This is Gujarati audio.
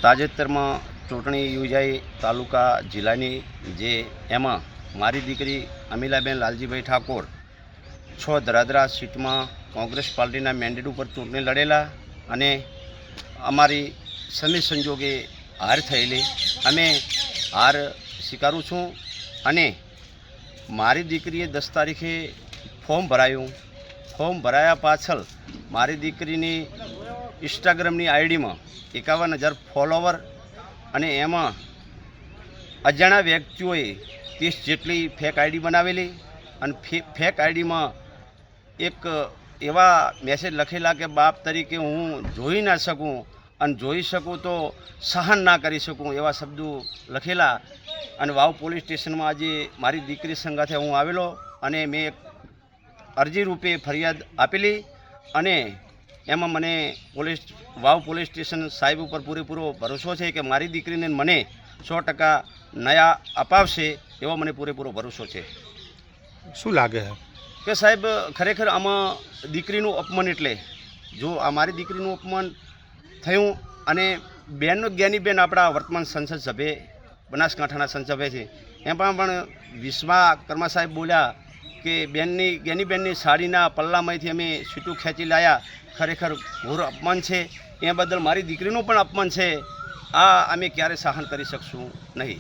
તાજેતરમાં ચૂંટણી યોજાઈ તાલુકા જિલ્લાની, જે એમાં મારી દીકરી અમીલાબેન લાલજીભાઈ ઠાકોર 6 ધરાધરા સીટમાં કોંગ્રેસ પાર્ટીના મેન્ડેટ ઉપર ચૂંટણી લડેલા અને અમારી સમી સંજોગે હાર થયેલી. અમે હાર સ્વીકારું છું અને મારી દીકરીએ 10 તારીખે ફોર્મ ભરાયું. ફોર્મ ભરાયા પાછળ મારી દીકરીની ઇન્સ્ટાગ્રામની આઈડીમાં 51,000 ફોલોવર અને એમાં અજાણ્યા વ્યક્તિઓએ 30 જેટલી ફેક આઈડી બનાવેલી અને ફેક આઈડીમાં એક એવા મેસેજ લખેલા કે બાપ તરીકે હું જોઈ ના શકું અને જોઈ શકું તો સહન ના કરી શકું એવા શબ્દો લખેલા. અને વાવ પોલીસ સ્ટેશનમાં આજે મારી દીકરી સંગાથે હું આવેલો અને મેં એક અરજી રૂપે ફરિયાદ આપેલી અને એમાં મને વાવ પોલીસ સ્ટેશન સાહેબ ઉપર પૂરેપૂરો ભરોસો છે કે મારી દીકરીને મને 100% ન્યાય અપાવશે એવો મને પૂરેપૂરો ભરોસો છે. શું લાગે છે કે સાહેબ ખરેખર આમાં દીકરીનું અપમાન, એટલે જો આ મારી દીકરીનું અપમાન થયું અને જ્ઞાનીબેન આપણા વર્તમાન સંસદ સભ્ય બનાસકાંઠાના સંસદ સભ્ય છે, એમાં પણ વિશ્વકર્મા સાહેબ બોલ્યા કે જ્ઞાનીબેનની સાડીના પલ્લામાંથી અમે સીટું ખેંચી લાયા. ખરેખર ઘોર અપમાન છે. એ બદલ મારી દીકરીનું પણ અપમાન છે. આ અમે ક્યારે સહન કરી શકશું નહીં.